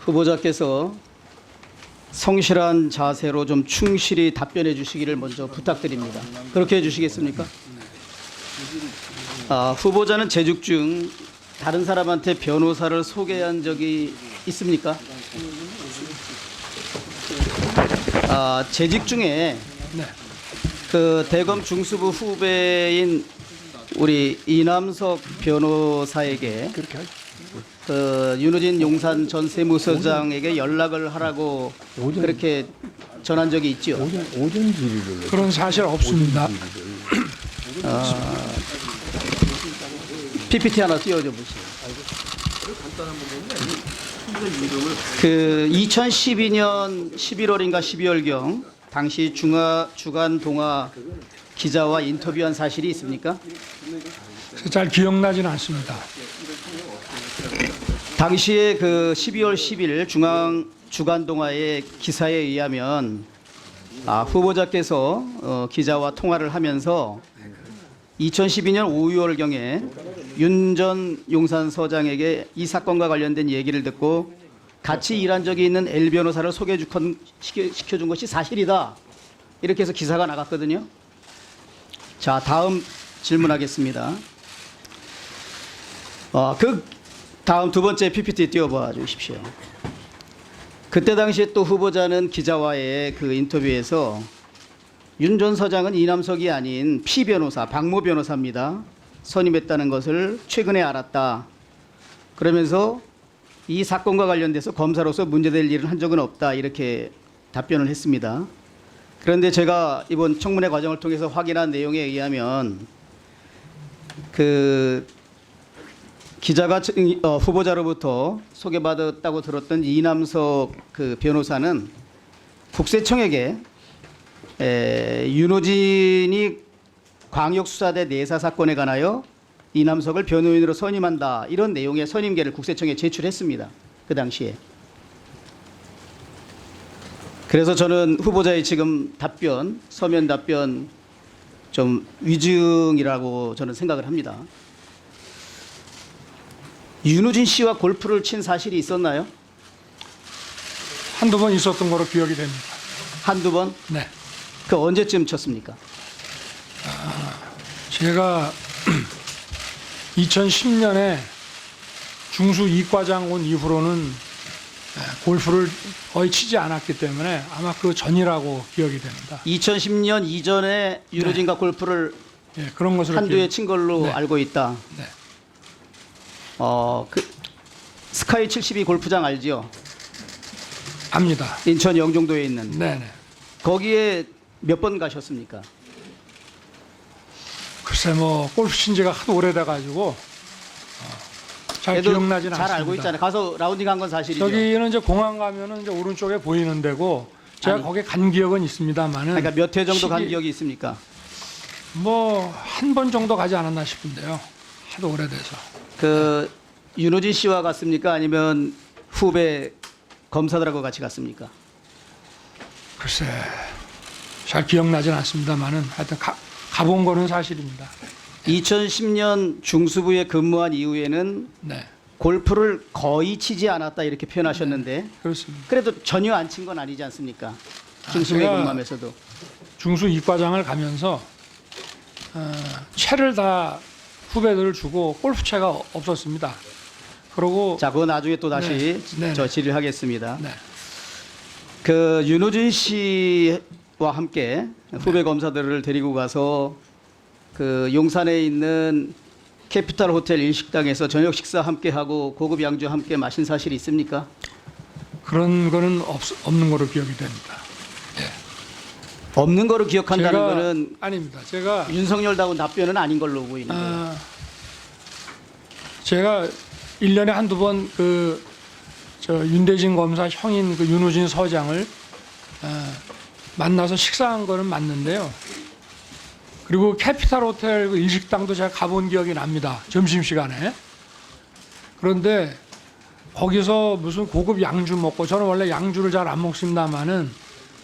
후보자께서 성실한 자세로 좀 충실히 답변해 주시기를 먼저 부탁드립니다. 그렇게 해 주시겠습니까? 후보자는 재직 중 다른 사람한테 변호사를 소개한 적이 있습니까? 재직 중에 네. 그 대검 중수부 후배인 우리 이남석 변호사에게 그렇게 하죠. 그 윤호진 용산 전 세무서장에게 연락을 하라고 그렇게 전한 적이 있죠. 오전 질의를 그런 사실 없습니다. PPT 하나 띄워줘 보시죠. 그 2012년 11월인가 12월경 당시 주간 동아 기자와 인터뷰한 사실이 있습니까? 잘 기억나지는 않습니다. 당시에 그 12월 10일 주간 동아의 기사에 의하면 후보자께서 기자와 통화를 하면서 2012년 5월경에 윤 전 용산서장에게 이 사건과 관련된 얘기를 듣고 같이 일한 적이 있는 L 변호사를 시켜준 것이 사실이다. 이렇게 해서 기사가 나갔거든요. 자, 다음 질문하겠습니다. 그 다음 두 번째 PPT 띄워봐 주십시오. 그때 당시에 또 후보자는 기자와의 그 인터뷰에서 윤 전 서장은 이남석이 아닌 피 변호사, 박모 변호사입니다. 선임했다는 것을 최근에 알았다. 그러면서 이 사건과 관련돼서 검사로서 문제될 일은 한 적은 없다. 이렇게 답변을 했습니다. 그런데 제가 이번 청문회 과정을 통해서 확인한 내용에 의하면 그 기자가 후보자로부터 소개받았다고 들었던 이남석 그 변호사는 국세청에게 윤호진이 광역수사대 내사 사건에 관하여 이남석을 변호인으로 선임한다. 이런 내용의 선임계를 국세청에 제출했습니다. 그 당시에. 그래서 저는 후보자의 지금 답변, 서면 답변 좀 위증이라고 저는 생각을 합니다. 윤호진 씨와 골프를 친 사실이 있었나요? 한두 번 있었던 거로 기억이 됩니다. 한두 번? 네. 그 언제쯤 쳤습니까? 제가 2010년에 중수 이과장 온 이후로는 골프를 거의 치지 않았기 때문에 아마 그 전이라고 기억이 됩니다. 2010년 이전에 윤호진과 골프를 예, 그런 것으로 한두 해 친 걸로 네. 알고 있다. 네. 그 스카이 72 골프장 알지요? 압니다. 인천 영종도에 있는. 네네. 거기에 몇 번 가셨습니까? 글쎄 뭐 골프 친 지가 하도 오래돼 가지고 잘 그래도 기억나지는 않습니다. 잘 알고 있잖아요. 가서 라운딩 한 건 사실이죠. 저기는 이제 공항 가면은 이제 오른쪽에 보이는 데고 제가 아니. 거기 간 기억은 있습니다만은 그러니까 몇 회 정도 간 시기- 기억이 있습니까? 뭐 한 번 정도 가지 않았나 싶은데요. 하도 오래돼서. 그 윤호진 씨와 갔습니까? 아니면 후배 검사들하고 같이 갔습니까? 글쎄 잘 기억나진 않습니다만은 하여튼 가본 거는 사실입니다. 2010년 중수부에 근무한 이후에는 네, 골프를 거의 치지 않았다 이렇게 표현하셨는데 그렇습니다. 그래도 전혀 안 친 건 아니지 않습니까? 중수부에 제가 근무하면서도. 중수 이과장을 가면서 채를 다 후배들을 주고 골프채가 없었습니다. 그러고 자, 그거 나중에 또 다시 네, 네, 저 네. 질의하겠습니다. 네, 그 윤호진 씨와 함께 후배 검사들을 데리고 가서 그 용산에 있는 캐피탈 호텔 일식당에서 저녁 식사 함께 하고 고급 양주 함께 마신 사실이 있습니까? 그런 거는 없는 거로 기억이 됩니다. 없는 거로 기억한다는 제가- 거는 아닙니다. 제가 윤석열다운 답변은 아닌 걸로 보이는데. 제가 1년에 한두 번 윤대진 검사 형인 그 윤호진 서장을 만나서 식사한 거는 맞는데요. 그리고 캐피탈 호텔 그 일식당도 제가 가본 기억이 납니다. 점심시간에. 그런데 거기서 무슨 고급 양주 먹고, 저는 원래 양주를 잘 안 먹습니다만은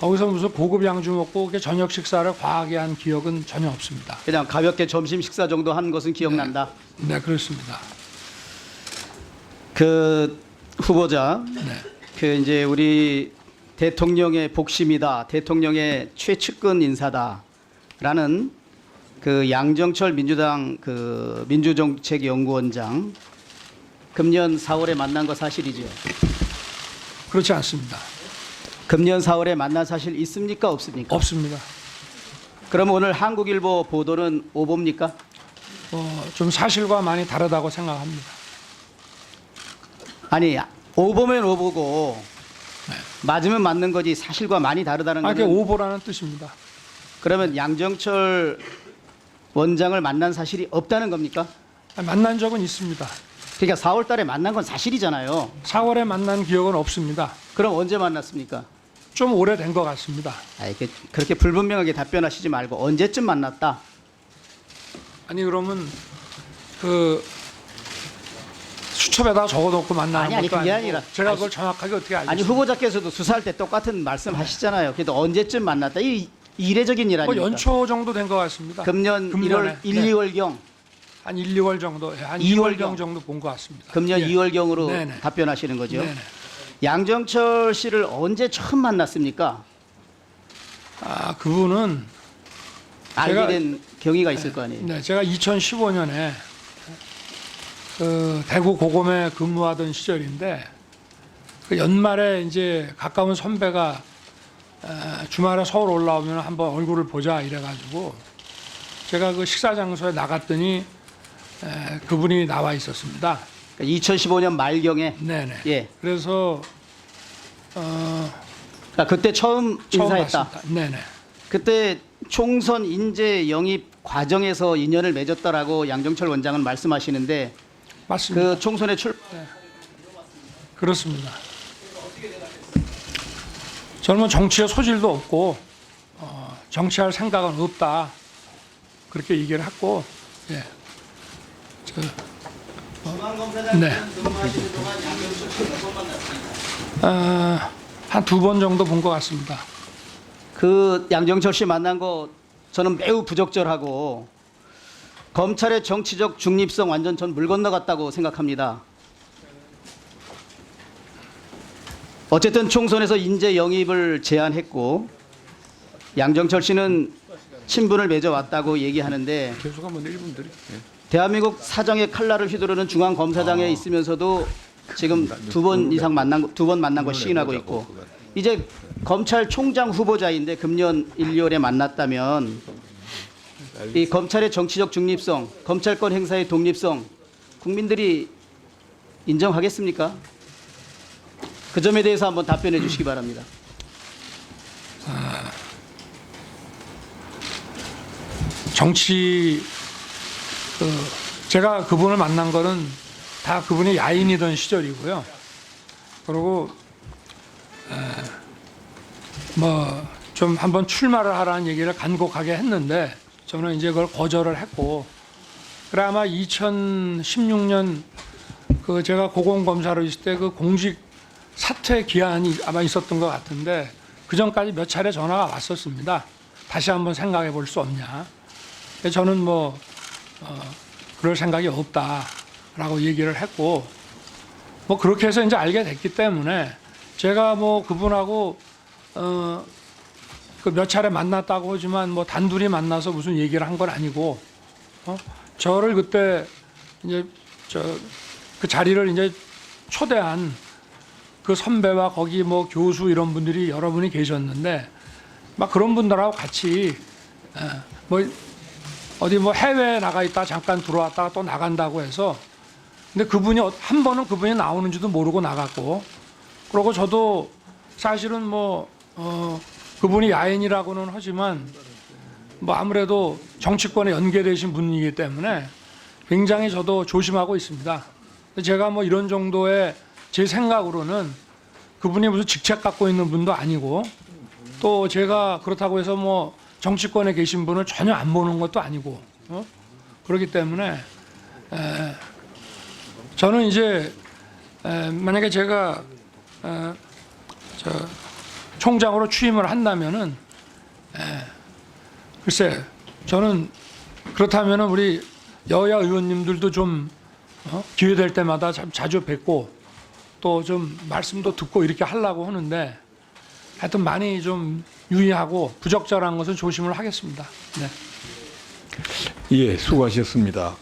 거기서 무슨 고급 양주 먹고 이렇게 저녁 식사를 과하게 한 기억은 전혀 없습니다. 그냥 가볍게 점심 식사 정도 한 것은 기억난다. 네, 그렇습니다. 그 후보자 네. 그 이제 우리 대통령의 복심이다, 대통령의 최측근 인사다라는 그 양정철 민주당 그 민주정책연구원장 금년 4월에 만난 거 사실이죠? 그렇지 않습니다. 금년 4월에 만난 사실 있습니까, 없습니까? 없습니다. 그럼 오늘 한국일보 보도는 오보입니까? 좀 사실과 많이 다르다고 생각합니다. 아니, 오보면 오보고 맞으면 맞는 거지 사실과 많이 다르다는 그게 거는 오보라는 뜻입니다. 그러면 양정철 원장을 만난 사실이 없다는 겁니까? 만난 적은 있습니다. 그러니까 4월 달에 만난 건 사실이잖아요. 4월에 만난 기억은 없습니다. 그럼 언제 만났습니까? 좀 오래된 것 같습니다. 아이, 그렇게 불분명하게 답변하시지 말고 언제쯤 만났다? 아니 그러면 그 수첩에다 적어놓고 만나는 아니, 것도 그게 아니고 아니라 제가 아니, 그걸 정확하게 어떻게 알겠습니까? 아니 후보자께서도 수사할 때 똑같은 말씀 하시잖아요. 그래도 언제쯤 만났다? 이 이례적인 일 아닙니까? 연초 정도 된 것 같습니다. 금년 금년에. 1월 1, 2월경 한 1, 2월 정도, 한 2월경 2월경 정도 본 것 같습니다. 금년 예. 2월경으로 네네. 답변하시는 거죠. 네네. 양정철 씨를 언제 처음 만났습니까? 그분은 알게 제가- 된 경위가 있을 거 아니에요. 네, 제가 2015년에 그 대구 고검에 근무하던 시절인데 그 연말에 이제 가까운 선배가 주말에 서울 올라오면 한번 얼굴을 보자 이래가지고 제가 그 식사 장소에 나갔더니 그분이 나와 있었습니다. 2015년 말경에 네네. 예. 그래서 그러니까 그때 처음 인사했다. 봤습니다. 네네. 그때 총선 인재 영입 과정에서 인연을 맺었다라고 양정철 원장은 말씀하시는데 맞습니다. 그 총선에 그렇습니다. 저는 뭐 정치에 소질도 없고 정치할 생각은 없다 그렇게 얘기를 했고 예. 네. 한 두 번 정도 본 것 같습니다. 그 양정철 씨 만난 거 저는 매우 부적절하고 검찰의 정치적 중립성 완전 전 물 건너갔다고 생각합니다. 어쨌든 총선에서 인재 영입을 제안했고 양정철 씨는 친분을 맺어왔다고 얘기하는데 계속 한번 1분 드릴게요. 대한민국 사정의 칼날을 휘두르는 중앙검사장에 있으면서도 지금 두 번 이상 두 번 만난 거 시인하고 있고 이제 검찰총장 후보자인데 금년 1, 2월에 만났다면 이 검찰의 정치적 중립성, 검찰권 행사의 독립성 국민들이 인정하겠습니까? 그 점에 대해서 한번 답변해 주시기 바랍니다. 정치 제가 그분을 만난 거는 다 그분이 야인이던 시절이고요. 그리고 뭐 좀 한번 출마를 하라는 얘기를 간곡하게 했는데 저는 이제 그걸 거절을 했고 그래 아마 2016년 그 제가 고공검사로 있을 때 그 공직 사퇴 기한이 아마 있었던 것 같은데 그 전까지 몇 차례 전화가 왔었습니다. 다시 한번 생각해 볼 수 없냐. 저는 뭐 그럴 생각이 없다라고 얘기를 했고 뭐 그렇게 해서 이제 알게 됐기 때문에 제가 뭐 그분하고 그 몇 차례 만났다고 하지만 뭐 단둘이 만나서 무슨 얘기를 한 건 아니고 저를 그때 이제 그 자리를 이제 초대한 그 선배와 거기 뭐 교수 이런 분들이 여러분이 계셨는데 막 그런 분들하고 같이 뭐 어디 뭐 해외에 나가 있다 잠깐 들어왔다가 또 나간다고 해서 근데 그분이 한 번은 그분이 나오는지도 모르고 나갔고 그러고 저도 사실은 뭐 그분이 야인이라고는 하지만 뭐 아무래도 정치권에 연계되신 분이기 때문에 굉장히 저도 조심하고 있습니다. 제가 뭐 이런 정도의 제 생각으로는 그분이 무슨 직책 갖고 있는 분도 아니고 또 제가 그렇다고 해서 뭐 정치권에 계신 분을 전혀 안 보는 것도 아니고 그렇기 때문에 저는 이제 만약에 제가 총장으로 취임을 한다면은 글쎄 저는 그렇다면은 우리 여야 의원님들도 좀 기회 될 때마다 참 자주 뵙고 또 좀 말씀도 듣고 이렇게 하려고 하는데 하여튼 많이 좀 유의하고 부적절한 것은 조심을 하겠습니다. 네. 예, 수고하셨습니다.